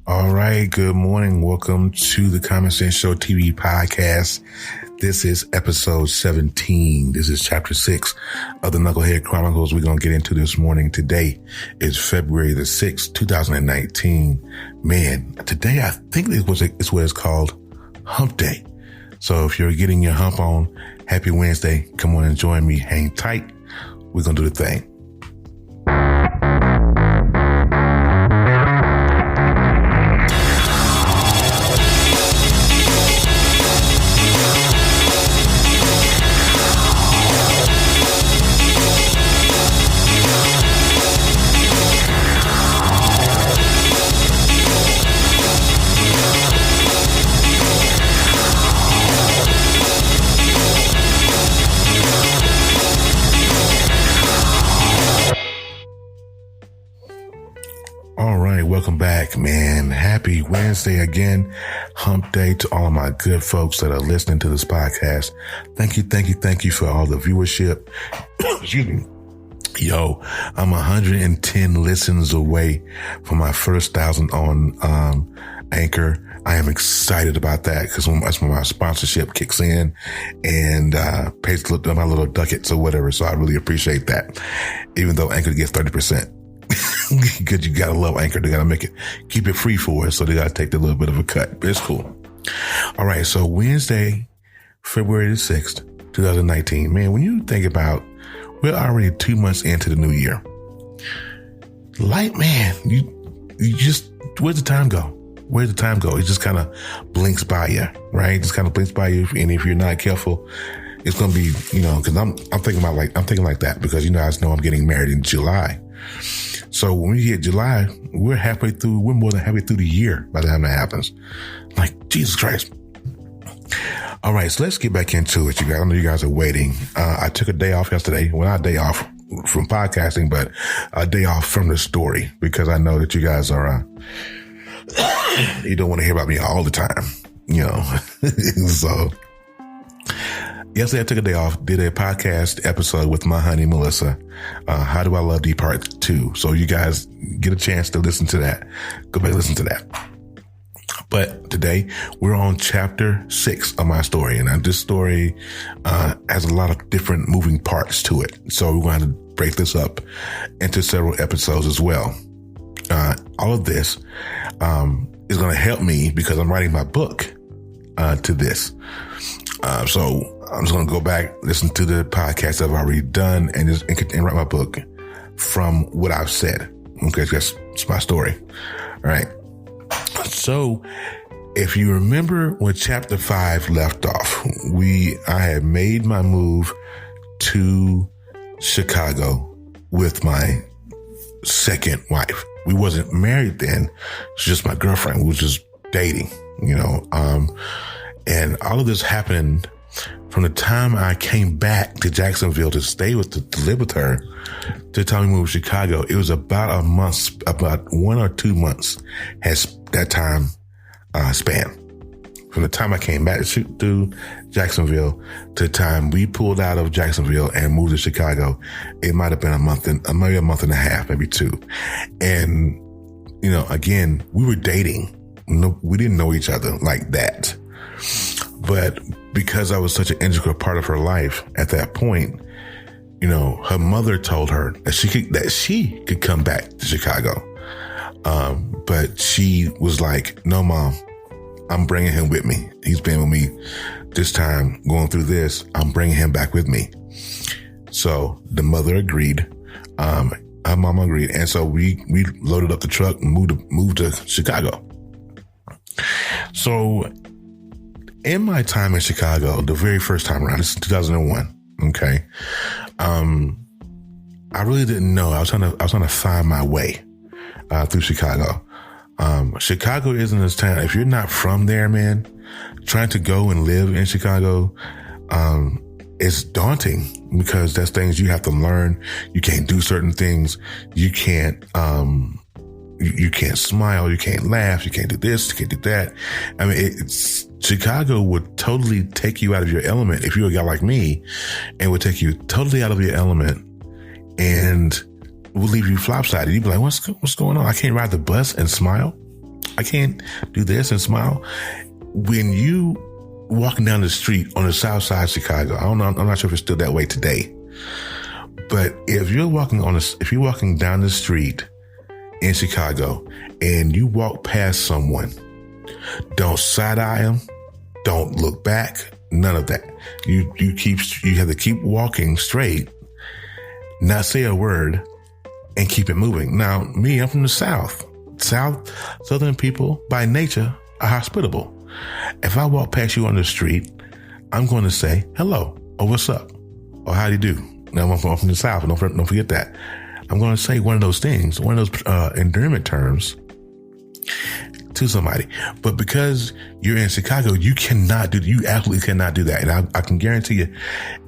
All right. Good morning. Welcome to the Common Sense Show TV podcast. This is episode 17. This is chapter 6 of the Knucklehead Chronicles we're going to get into this morning. Today is February the 6th, 2019. Man, today I think it's what it's called Hump Day. So if you're getting your hump on, happy Wednesday. Come on and join me. Hang tight. We're going to do the thing. Welcome back, man. Happy Wednesday again. Hump day to all of my good folks that are listening to this podcast. Thank you for all the viewership. Excuse me. Yo, I'm 110 listens away from my first 1,000 on Anchor. I am excited about that because that's when my sponsorship kicks in and pays my little ducats or whatever. So I really appreciate that, even though Anchor gets 30%. Because you gotta love Anchor. They gotta keep it free for us. So they gotta take a little bit of a cut. But it's cool. All right. So Wednesday, February the 6th, 2019. Man, when you think about, we're already 2 months into the new year. Man, you just, where's the time go? Where's the time go? It just kind of blinks by you, right? It just kind of blinks by you. And if you're not careful, it's going to be, cause I'm thinking like that because, you guys know I'm getting married in July. So when we hit July, we're more than halfway through the year by the time that happens. Like, Jesus Christ. All right. So let's get back into it, you guys. I know you guys are waiting. I took a day off yesterday. Well, not a day off from podcasting, but a day off from the story because I know that you guys are, you don't want to hear about me all the time, So yesterday I took a day off, did a podcast episode with my honey, Melissa. How Do I Love Thee Part 2. So you guys get a chance to listen to that. Go back and listen to that. But today we're on chapter 6 of my story. And this story has a lot of different moving parts to it. So we're going to break this up into several episodes as well. All of this is going to help me because I'm writing my book to this. So I'm just going to go back, listen to the podcast I've already done and write my book from what I've said. Okay. That's my story. All right. So if you remember when chapter 5 left off, I had made my move to Chicago with my second wife. We wasn't married then. It's just my girlfriend. We was just dating, and all of this happened from the time I came back to Jacksonville to live with her to the time we moved to Chicago. It was about 1 or 2 months has that time span. From the time I came back to Jacksonville to the time we pulled out of Jacksonville and moved to Chicago, it might have been maybe a month and a half, maybe 2. And, again, we were dating. We didn't know each other like that. But because I was such an integral part of her life at that point, her mother told her that she could come back to Chicago. But she was like, no, Mom, I'm bringing him with me. He's been with me this time going through this. I'm bringing him back with me. So the mother agreed. Her mama agreed. And so we loaded up the truck and moved to Chicago. So in my time in Chicago, the very first time around, this is 2001. Okay. I really didn't know. I was trying to find my way, through Chicago. Chicago isn't this town. If you're not from there, man, trying to go and live in Chicago, it's daunting because there's things you have to learn. You can't do certain things. You can't, you can't smile. You can't laugh. You can't do this. You can't do that. I mean, Chicago would totally take you out of your element if you're a guy like me, and would take you totally out of your element and will leave you flopsided. You'd be like, what's going on? I can't ride the bus and smile. I can't do this and smile. When you walking down the street on the south side of Chicago, I don't know, I'm not sure if it's still that way today, but if you're walking down the street in Chicago and you walk past someone, don't side eye them, don't look back, none of that. You have to keep walking straight, not say a word, and keep it moving. Now, me, I'm from the South. Southern people by nature are hospitable. If I walk past you on the street, I'm going to say hello or what's up or how do you do. Now, I'm from the South, and don't forget that. I'm going to say one of those things, one of those endearment terms to somebody. But because you're in Chicago, you absolutely cannot do that. And I can guarantee you,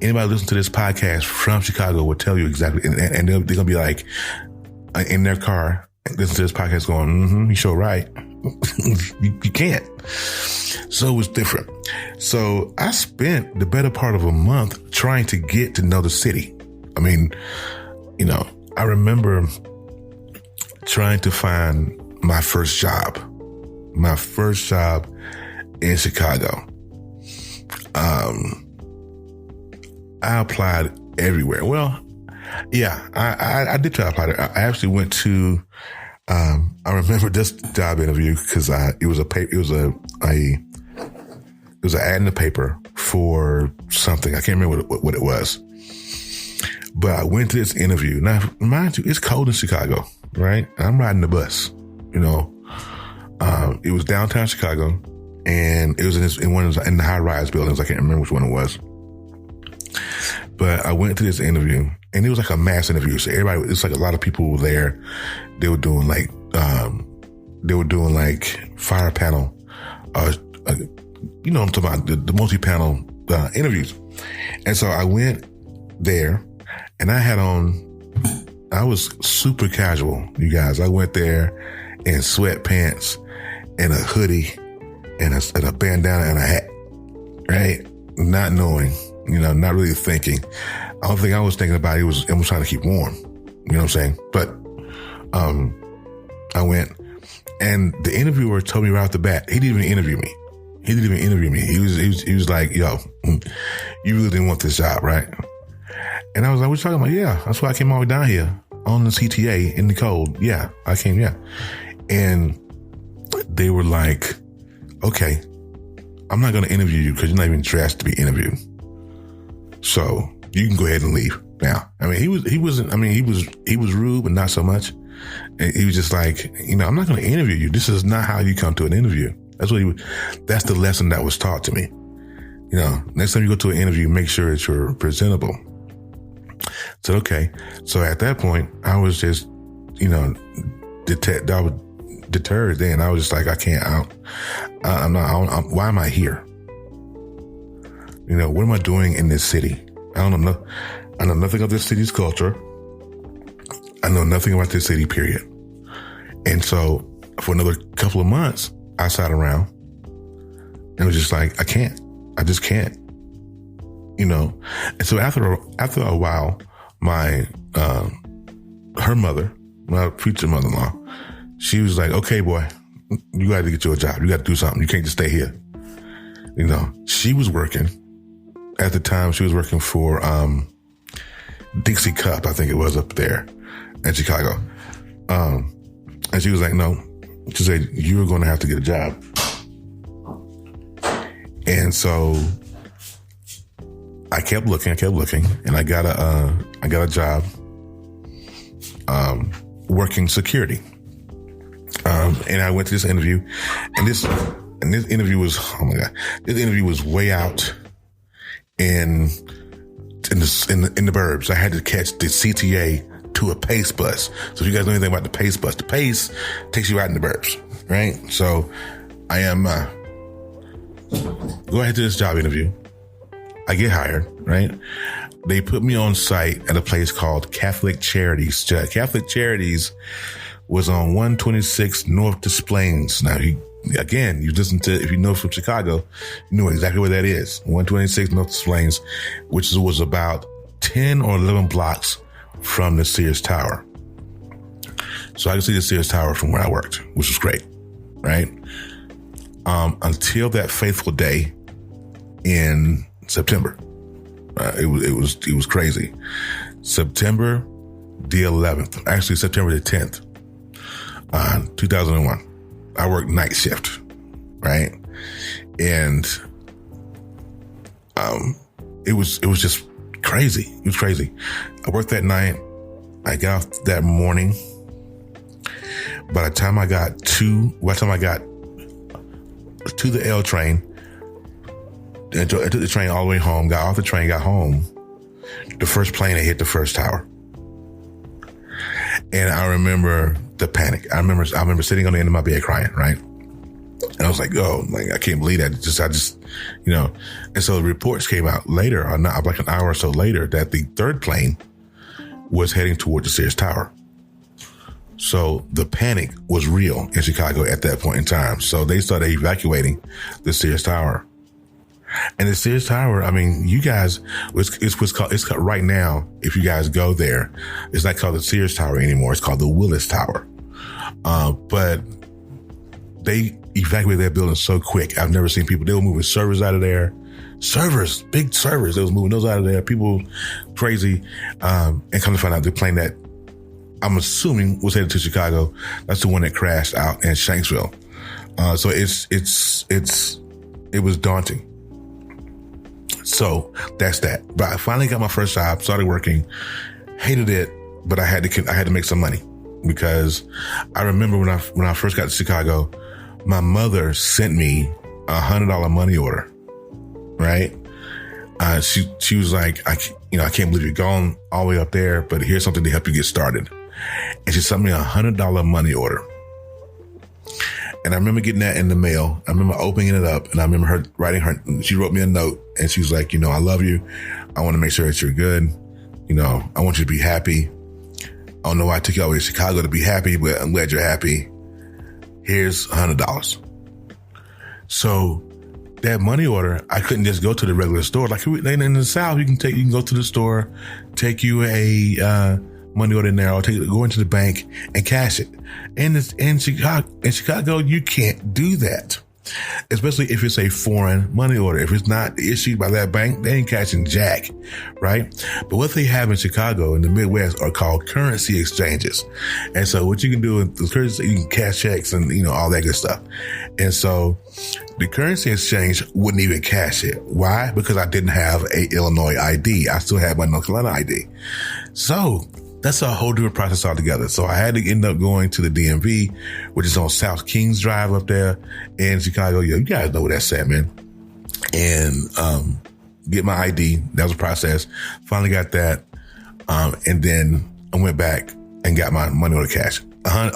anybody listening to this podcast from Chicago will tell you exactly. And they're going to be like in their car, listen to this podcast going, you sure right. you can't. So it was different. So I spent the better part of a month trying to get to know the city. I mean, I remember trying to find my first job in Chicago. I applied everywhere. Well, yeah, I did try to apply there. I actually went to, I remember this job interview because it was an ad in the paper for something. I can't remember what it was. But I went to this interview. Now, mind you, it's cold in Chicago, right? I'm riding the bus, it was downtown Chicago, and it was in the high-rise buildings. I can't remember which one it was. But I went to this interview, and it was like a mass interview. So it's like a lot of people were there. They were doing like fire panel, I'm talking about the multi-panel interviews. And so I went there, and I was super casual, you guys. I went there in sweatpants and a hoodie and a bandana and a hat, right? Not knowing, not really thinking. I don't think I was thinking about it. I was trying to keep warm. You know what I'm saying? But I went, and the interviewer told me right off the bat, he didn't even interview me. He was like, yo, you really didn't want this job, right? And I was like, what you talking about? Yeah, that's why I came all the way down here on the CTA in the cold. Yeah, I came, yeah. And they were like, okay, I'm not going to interview you because you're not even dressed to be interviewed. So you can go ahead and leave now. I mean, he was rude, but not so much. And he was just like, I'm not going to interview you. This is not how you come to an interview. That's the lesson that was taught to me. Next time you go to an interview, make sure that you're presentable. I said, okay. So at that point, I was just, deterred then. I was just like, I can't, why am I here? What am I doing in this city? I know nothing of this city's culture. I know nothing about this city, period. And so for another couple of months, I sat around and was just like, I just can't, And so after a while, her mother, my future mother-in-law, she was like, okay, boy, you got to get you a job. You got to do something. You can't just stay here. She was working at the time. She was working for, Dixie Cup, I think it was up there in Chicago. And she was like, no, she said, you're going to have to get a job. And so I kept looking, and I got a job, working security. And I went to this interview, and this interview was, oh my God, this interview was way out in the burbs. I had to catch the CTA to a PACE bus. So if you guys know anything about the PACE bus, the PACE takes you out in the burbs, right? So I am, go ahead to this job interview. I get hired, right? They put me on site at a place called Catholic Charities. Catholic Charities was on 126 North Des Plaines. Now, you listen to, if you know from Chicago, you know exactly where that is. 126 North Des Plaines, which was about 10 or 11 blocks from the Sears Tower. So I could see the Sears Tower from where I worked, which was great. right? Until that fateful day in September. It was crazy. September the 11th, actually September the 10th, 2001. I worked night shift, right? And it was just crazy. It was crazy. I worked that night. I got off that morning. By the time I got to the L train, I took the train all the way home, got off the train, got home, the first plane had hit the first tower. And I remember the panic. I remember sitting on the end of my bed crying, right? And I was like, oh, like, I can't believe that. I just, and so the reports came out later, or not, like an hour or so later, that the third plane was heading toward the Sears Tower. So the panic was real in Chicago at that point in time. So they started evacuating the Sears Tower. And the Sears Tower, I mean, you guys, it's called right now, if you guys go there, it's not called the Sears Tower anymore. It's called the Willis Tower. But they evacuated that building so quick. I've never seen people. They were moving servers out of there. Servers, big servers. They was moving those out of there. People crazy. And come to find out the plane that I'm assuming was headed to Chicago. That's the one that crashed out in Shanksville. So it was daunting. So that's that. But I finally got my first job, started working, hated it, but I had to make some money, because I remember when I first got to Chicago, my mother sent me $100 money order, right? She was like, I can't believe you're going all the way up there, but here's something to help you get started. And she sent me $100 money order. And I remember getting that in the mail. I remember opening it up, and I remember her writing she wrote me a note, and she was like, I love you. I want to make sure that you're good. I want you to be happy. I don't know why I took you all the way to Chicago to be happy, but I'm glad you're happy. Here's $100. So that money order, I couldn't just go to the regular store. Like in the South, you can go to the store, take you a money order in there, or go into the bank and cash it. And in Chicago, you can't do that, especially if it's a foreign money order. If it's not issued by that bank, they ain't cashing jack, right? But what they have in Chicago in the Midwest are called currency exchanges. And so what you can do in the currency, you can cash checks and, all that good stuff. And so the currency exchange wouldn't even cash it. Why? Because I didn't have a Illinois ID. I still had my North Carolina ID. So that's a whole different process altogether. So I had to end up going to the DMV, which is on South Kings Drive up there in Chicago. You guys know where that's at, man. And get my ID. That was a process. Finally got that. And then I went back and got my money order cash.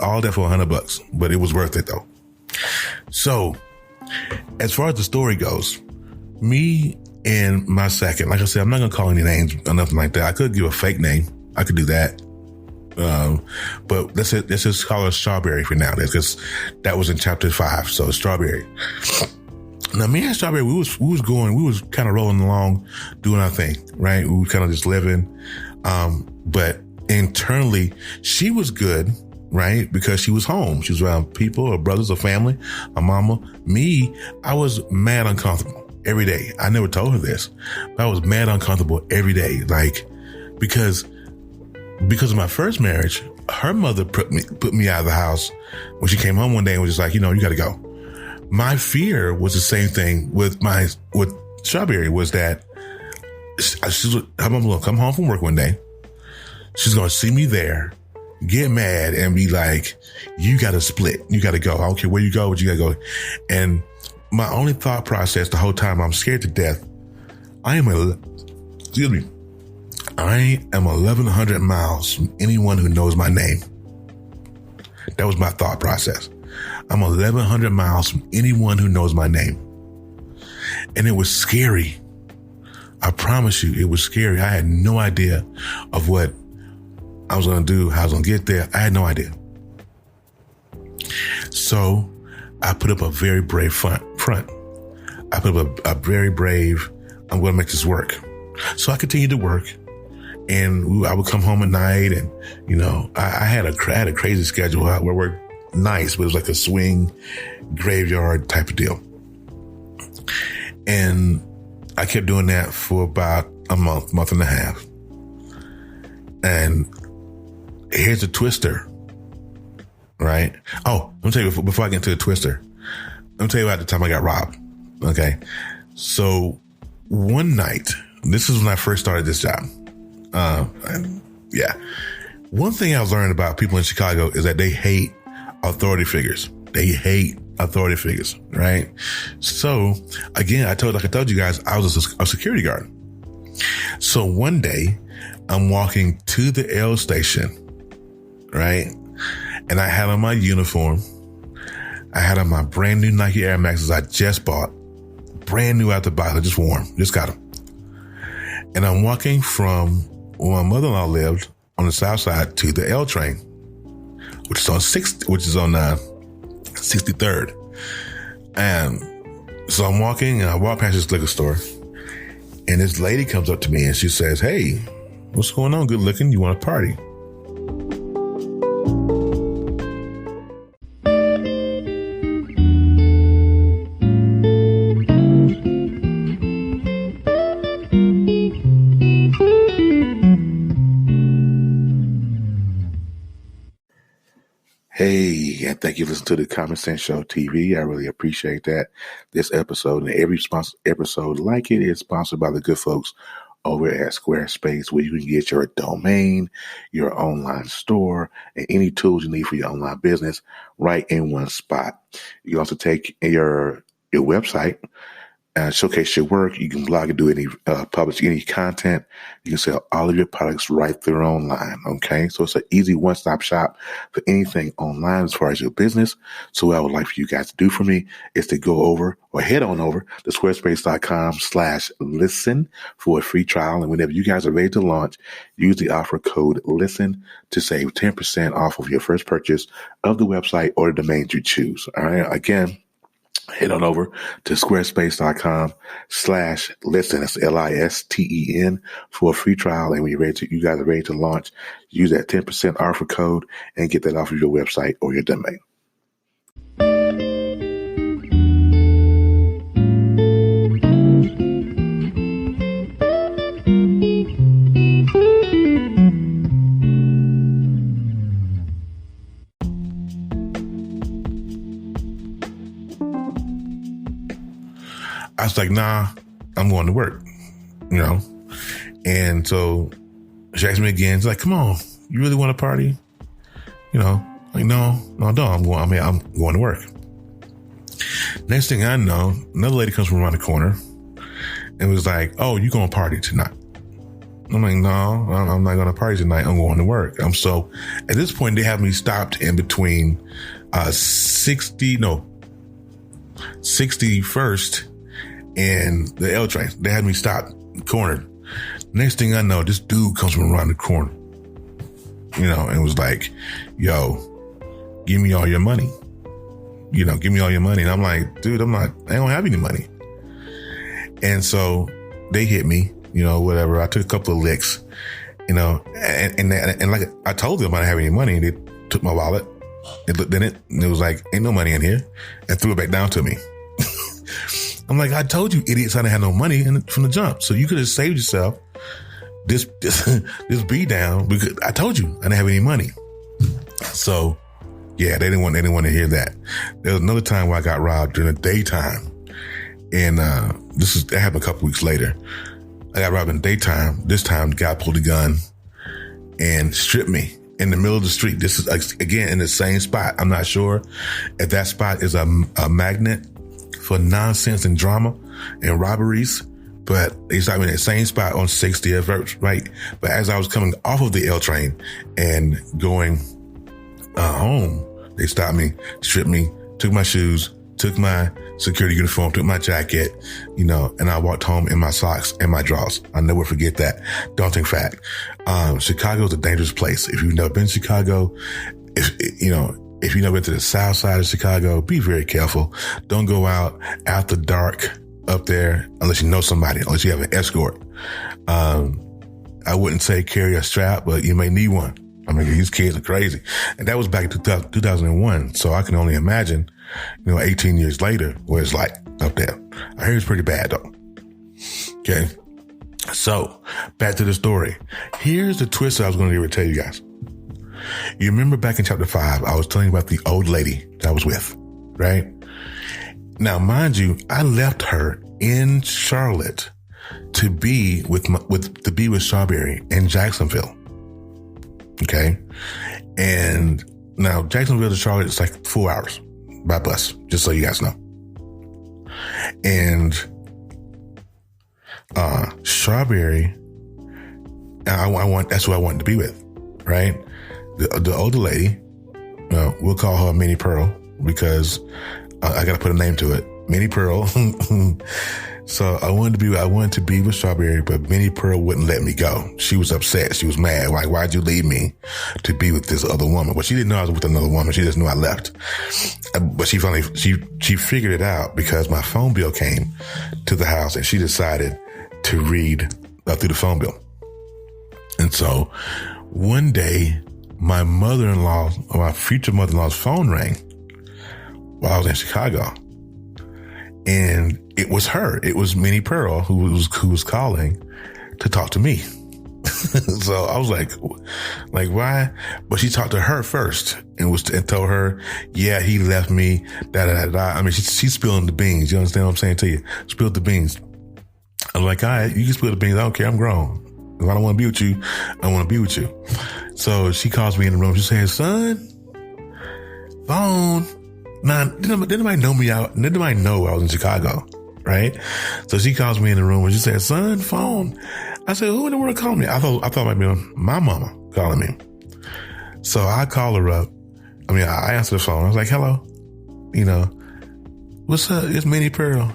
All that for $100, but it was worth it though. So as far as the story goes, me and my second, like I said, I'm not going to call any names or nothing like that. I could give a fake name. I could do that. But let's just call her Strawberry for now, because that was in chapter 5. So Strawberry. Now, me and Strawberry, we was kind of rolling along, doing our thing, right? We were kind of just living. But internally, she was good, right? Because she was home. She was around people, her brothers, her family, her mama. Me, I was mad uncomfortable every day. I never told her this, but I was mad uncomfortable every day. Like, because of my first marriage, her mother put me out of the house when she came home one day and was just like, you got to go. My fear was the same thing with Strawberry, was that her mom was going to come home from work one day. She's going to see me there, get mad, and be like, you got to split. You got to go. I don't care where you go, but you got to go. And my only thought process the whole time, I'm scared to death. I am 1,100 miles from anyone who knows my name. That was my thought process. I'm 1,100 miles from anyone who knows my name. And it was scary. I promise you, it was scary. I had no idea of what I was going to do, how I was going to get there. I had no idea. So I put up a very brave front. I put up a very brave, I'm going to make this work. So I continued to work. And I would come home at night, and I had a crazy schedule. I would work nice, but it was like a swing graveyard type of deal. And I kept doing that for about a month and a half. And here's the twister, right? Oh, let me tell you before I get into the twister, let me tell you about the time I got robbed. Okay. So one night, this is when I first started this job. One thing I've learned about people in Chicago is that they hate authority figures. They hate authority figures, right? So again, I told you guys, I was a security guard. So one day I'm walking to the L station, right? And I had on my uniform. I had on my brand new Nike Air Maxes I just bought, brand new out the box. I just wore them, just got them. And I'm walking from where my mother-in-law lived on the south side to the L train, which is on 63rd. And so I'm walking and I walk past this liquor store and this lady comes up to me and she says, "Hey, what's going on? Good looking. You want to party?" Hey, and thank you for listening to the Common Sense Show TV. I really appreciate that. This episode and every episode like it is sponsored by the good folks over at Squarespace, where you can get your domain, your online store, and any tools you need for your online business right in one spot. You can also take your website and showcase your work. You can blog and do any, publish any content. You can sell all of your products right there online. Okay. So it's an easy one-stop shop for anything online as far as your business. So what I would like for you guys to do for me is to go over or head on over to squarespace.com/listen for a free trial. And whenever you guys are ready to launch, use the offer code LISTEN to save 10% off of your first purchase of the website or the domains you choose. All right. Again, head on over to squarespace.com/listen. That's LISTEN for a free trial. And when you guys are ready to launch, use that 10% offer code and get that off of your website or your domain. I was like, nah, I'm going to work, And so she asked me again. She's like, "Come on, you really want to party?" Like, no, I don't. I'm going to work. Next thing I know, another lady comes from around the corner and was like, "Oh, you going to party tonight?" I'm like, "No, I'm not going to party tonight. I'm going to work." So at this point, they have me stopped in between 61st and the L train. They had me stopped, cornered. Next thing I know, this dude comes from around the corner, and was like, "Yo, give me all your money. Give me all your money." And I'm like, "Dude, I don't have any money." And so they hit me, whatever. I took a couple of licks, and like I told them I didn't have any money, and they took my wallet. They looked in it, and it was like, "Ain't no money in here," and threw it back down to me. I'm like, "I told you, idiots, I didn't have no money from the jump. So you could have saved yourself this beat down, because I told you I didn't have any money." So yeah, they didn't want to hear that. There was another time where I got robbed during the daytime, and that happened a couple weeks later. I got robbed in the daytime. This time the guy pulled a gun and stripped me in the middle of the street. This is again in the same spot. I'm not sure if that spot is a magnet for nonsense and drama and robberies, but they stopped me in the same spot on 60th, right? But as I was coming off of the L train and going home, they stopped me, stripped me, took my shoes, took my security uniform, took my jacket, and I walked home in my socks and my drawers. I'll never forget that daunting fact. Chicago is a dangerous place. If you've never been to Chicago, if you've never been to the south side of Chicago, be very careful. Don't go out after dark up there unless you know somebody, unless you have an escort. I wouldn't say carry a strap, but you may need one. I mean, these kids are crazy. And that was back in 2001. So I can only imagine, 18 years later, what it's like up there. I hear it's pretty bad though. Okay. So back to the story. Here's the twist that I was going to tell you guys. You remember back in chapter 5, I was telling you about the old lady that I was with, right? Now, mind you, I left her in Charlotte to be with Strawberry in Jacksonville. Okay. And now Jacksonville to Charlotte is like 4 hours by bus, just so you guys know. And Strawberry, that's who I wanted to be with, right? The older lady, we'll call her Minnie Pearl because I got to put a name to it. Minnie Pearl. So I wanted to be with Strawberry, but Minnie Pearl wouldn't let me go. She was upset. She was mad. Like, why'd you leave me to be with this other woman? Well, she didn't know I was with another woman. She just knew I left. But she figured it out because my phone bill came to the house and she decided to read through the phone bill. And so one day my future mother-in-law's phone rang while I was in Chicago. And it was her. It was Minnie Pearl who was calling to talk to me. So I was like, why? But she talked to her first and told her, yeah, he left me. I mean, she's spilling the beans. You understand what I'm saying to you? Spilled the beans. I'm like, all right, you can spill the beans. I don't care. I'm grown. If I don't want to be with you, I want to be with you. So she calls me in the room. She says, son, phone. Now, didn't nobody know me out? Didn't nobody know I was in Chicago, right? So she calls me in the room and she said, son, phone. I said, who in the world called me? I thought it might be my mama calling me. So I call her up. I mean, I answer the phone. I was like, hello, what's up? It's Minnie Pearl.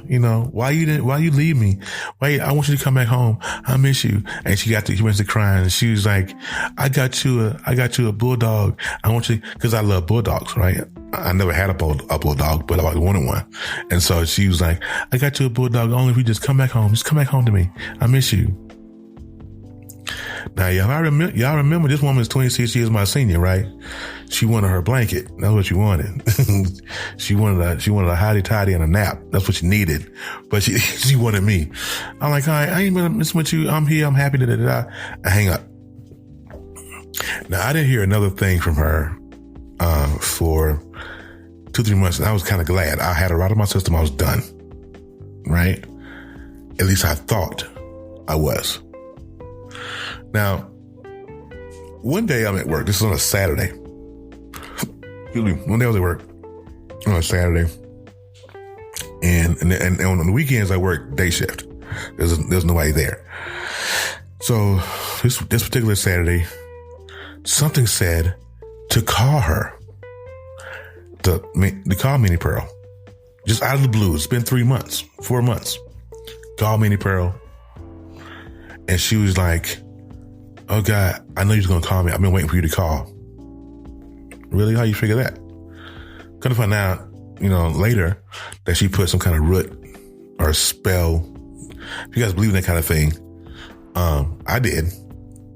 Why you leave me? I want you to come back home. I miss you. And she went to crying and she was like, I got you a bulldog. I want you, cause I love bulldogs, right? I never had a bulldog, but I always wanted one. And so she was like, I got you a bulldog only if you just come back home. Just come back home to me. I miss you. Now, y'all remember this woman is 26 years my senior, right? She wanted her blanket. That's what she wanted. She wanted a hottie toddy and a nap. That's what she needed. But she wanted me. I'm like, all right, I ain't gonna miss with you. I'm here. I'm happy. I hang up. Now, I didn't hear another thing from her for 2-3 months. And I was kind of glad. I had her out of my system. I was done. Right? At least I thought I was. Now, one day I'm at work. This is on a Saturday. Excuse me. One day I was at work on a Saturday. And on the weekends I work day shift. There's nobody there. So this particular Saturday, something said to call her. To call Minnie Pearl. Just out of the blue. It's been 4 months. Call Minnie Pearl. And she was like, oh God, I know you're going to call me. I've been waiting for you to call. Really? How you figure that? Come to find out, later that she put some kind of root or spell. If you guys believe in that kind of thing, I did,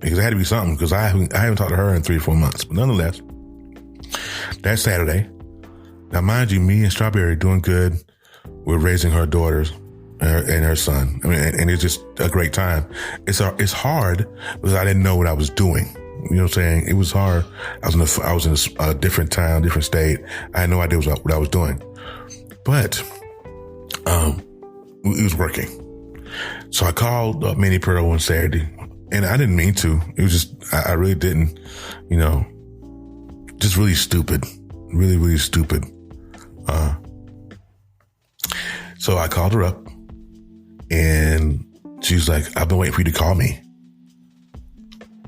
because it had to be something, because I haven't talked to her in 3 or 4 months. But nonetheless, that Saturday, now mind you, me and Strawberry doing good. We're raising her daughters and her son. I mean, and it's just a great time. It's hard because I didn't know what I was doing. You know what I'm saying? It was hard. I was in a different town, different state. I had no idea what I was doing, but it was working. So I called Minnie Pearl one Saturday, and I didn't mean to. It was just I really didn't. Just really stupid, really really stupid. So I called her up. And she was like, I've been waiting for you to call me.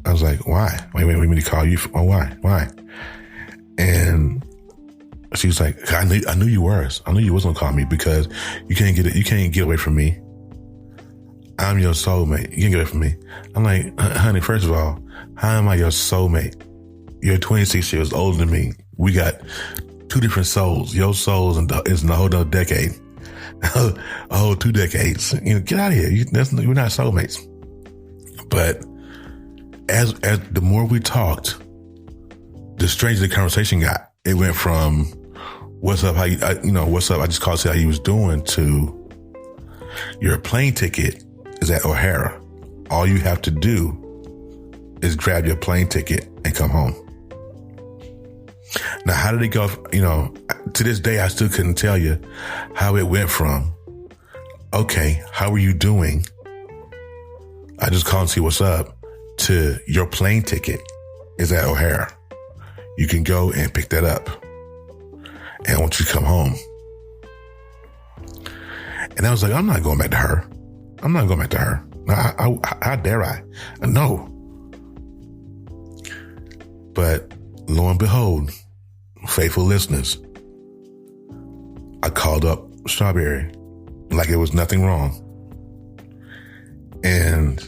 I was like, why? Wait for me to call you? Oh, why? And she was like, I knew you were. I knew you was going to call me because you can't get away from me. I'm your soulmate. You can't get away from me. I'm like, honey, first of all, how am I your soulmate? You're 26 years older than me. We got 2 different souls. Your soul is in a whole other decade. A whole 2 decades. Get out of here. We're not soulmates. But as the more we talked, the stranger the conversation got. It went from, what's up, what's up, I just called to see how you was doing, to your plane ticket is at O'Hara. All you have to do is grab your plane ticket and come home. Now, how did it go? To this day, I still couldn't tell you how it went from, okay, how are you doing? I just called and see what's up, to your plane ticket is at O'Hara. You can go and pick that up. And I want you to come home. And I was like, I'm not going back to her. I'm not going back to her. How dare I? No. But lo and behold, faithful listeners, I called up Strawberry like it was nothing wrong. And,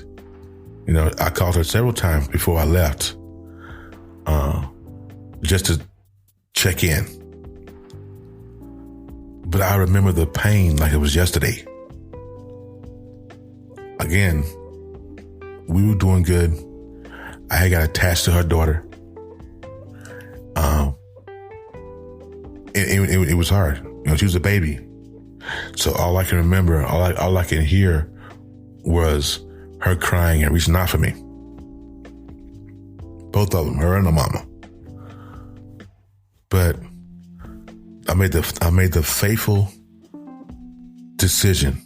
I called her several times before I left, just to check in. But I remember the pain like it was yesterday. Again, we were doing good. I had got attached to her daughter. It was hard. She was a baby. So all I can remember, all I can hear was her crying and reaching out for me. Both of them, her and her mama. But I made the faithful decision.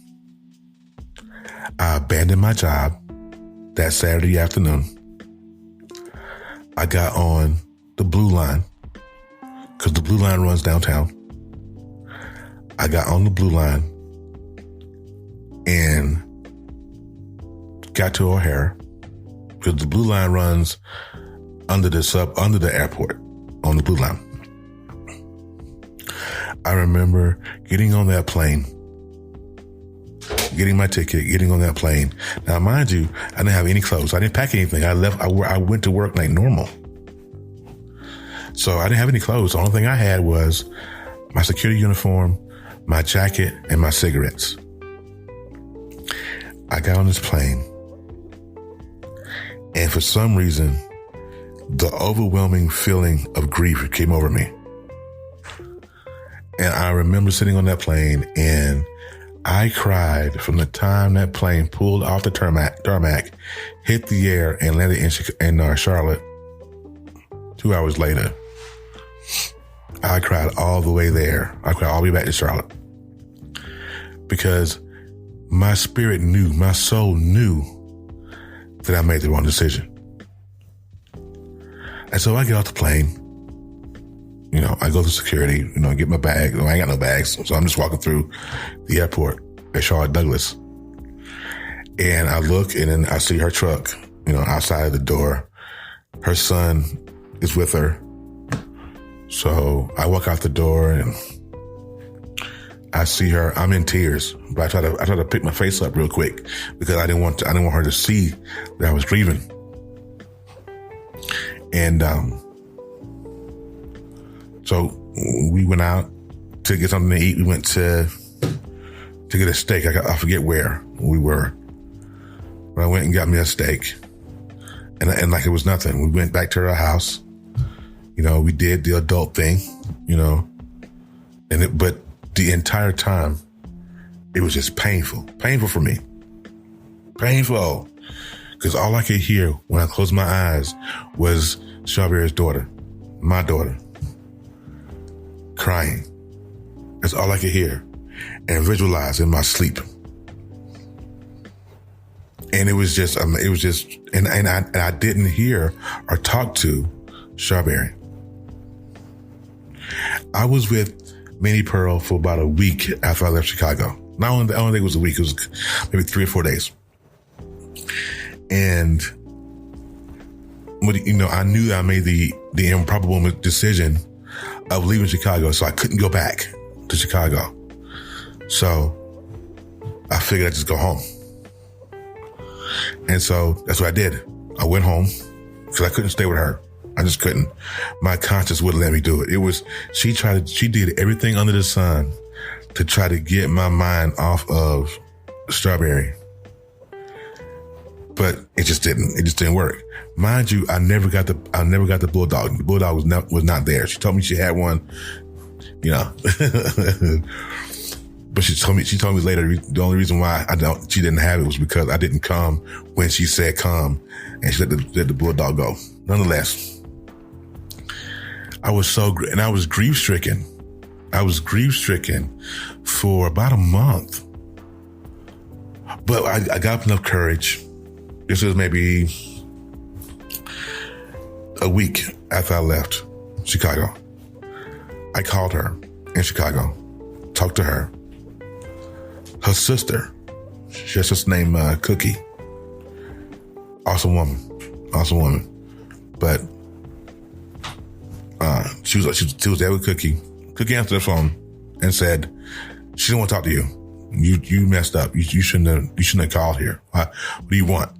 I abandoned my job that Saturday afternoon. I got on the Blue Line, because the Blue Line runs downtown. I got on the Blue Line and got to O'Hara, because the Blue Line runs under the airport on the Blue Line. I remember getting on that plane, getting my ticket, getting on that plane. Now, mind you, I didn't have any clothes. I didn't pack anything. I went to work like normal. So I didn't have any clothes. The only thing I had was my security uniform, my jacket, and my cigarettes. I got on this plane, and for some reason, the overwhelming feeling of grief came over me. And I remember sitting on that plane, and I cried from the time that plane pulled off the tarmac, hit the air, and landed in Charlotte 2 hours later. I cried all the way there. I cried all the way back to Charlotte. Because my spirit knew, my soul knew that I made the wrong decision. And so I get off the plane. I go to security, get my bag. I ain't got no bags. So I'm just walking through the airport at Charlotte Douglas. And I look, and then I see her truck, outside of the door. Her son is with her. So I walk out the door, and I see her. I'm in tears, but I try to pick my face up real quick, because I didn't want her to see that I was grieving. And, so we went out to get something to eat. We went to get a steak. I forget where we were, but I went and got me a steak, and like it was nothing. We went back to our house. We did the adult thing, but the entire time it was just painful for me. Painful. Because all I could hear when I closed my eyes was Strawberry's daughter, my daughter, crying. That's all I could hear and visualize in my sleep. And it was just, and I didn't hear or talk to Strawberry. I was with Minnie Pearl for about a week after I left Chicago. I don't think it was a week. It was maybe 3 or 4 days. And, I knew that I made the improbable decision of leaving Chicago, so I couldn't go back to Chicago. So I figured I'd just go home. And so that's what I did. I went home because I couldn't stay with her. I just couldn't. My conscience wouldn't let me do it. She did everything under the sun to try to get my mind off of Strawberry. But it just didn't work. Mind you, I never got the bulldog. The bulldog was not there. She told me she had one, but she told me later the only reason why she didn't have it was because I didn't come when she said come, and she let the bulldog go. Nonetheless, I was grief stricken. I was grief stricken for about a month, but I got up enough courage. This was maybe a week after I left Chicago. I called her in Chicago, talked to her. Her sister, she has a sister named Cookie. Awesome woman. But she was there with Cookie. Cookie answered the phone and said, she didn't want to talk to you. You messed up. You shouldn't have called here. What do you want?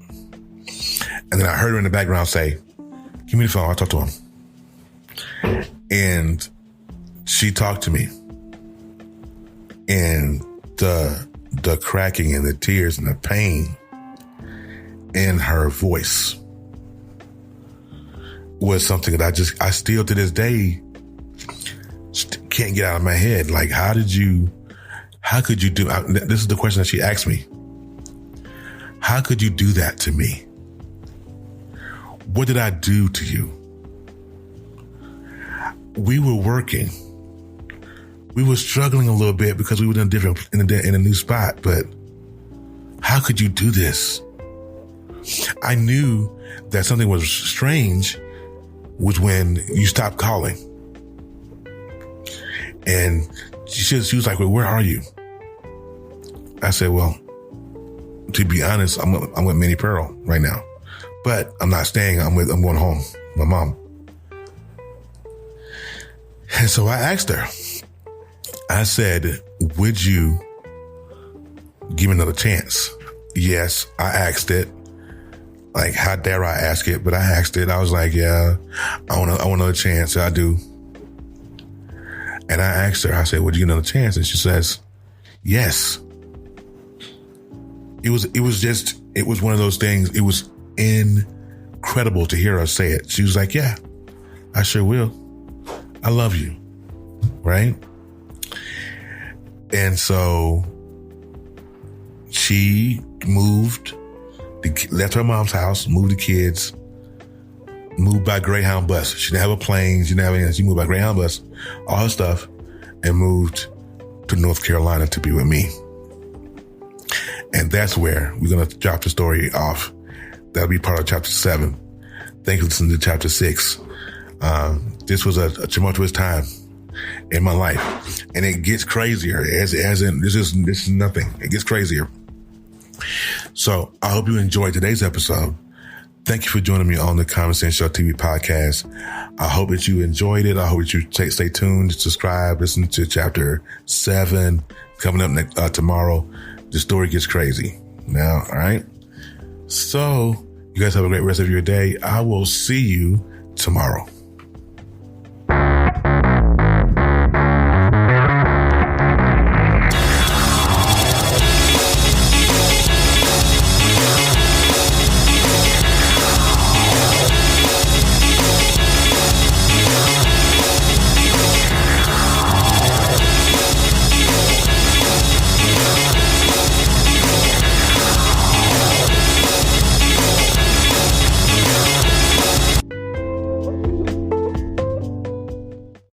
And then I heard her in the background say, give me the phone. I'll talk to him. And she talked to me. And the cracking and the tears and the pain in her voice was something that I still to this day can't get out of my head. Like, how could you do, this is the question that she asked me. How could you do that to me? What did I do to you? We were working. We were struggling a little bit because we were in a new spot, but how could you do this? I knew that something was strange was when you stopped calling. And she was like, well, where are you? I said, well, to be honest, I'm with Minnie Pearl right now, but I'm not staying. I'm going home, my mom. And so I asked her, I said, would you give me another chance? Yes, I asked it. Like, how dare I ask it? But I asked it. I was like, yeah, I want another chance. I do. And I asked her, I said, would you give another chance? And she says, yes. It was one of those things. It was incredible to hear her say it. She was like, yeah, I sure will. I love you. Right? And so she left her mom's house, moved the kids, moved by Greyhound bus. She didn't have a plane. She didn't have anything. She moved by Greyhound bus, all her stuff, and moved to North Carolina to be with me. And that's where we're going to drop the story off. That'll be part of chapter 7. Thank you for listening to chapter 6. This was a tumultuous time in my life, and it gets crazier this is nothing. It gets crazier. So I hope you enjoyed today's episode. Thank you for joining me on the Common Sense Show TV podcast. I hope that you enjoyed it. I hope that you stay tuned, subscribe, listen to chapter 7 coming up tomorrow. The story gets crazy now. All right. So you guys have a great rest of your day. I will see you tomorrow.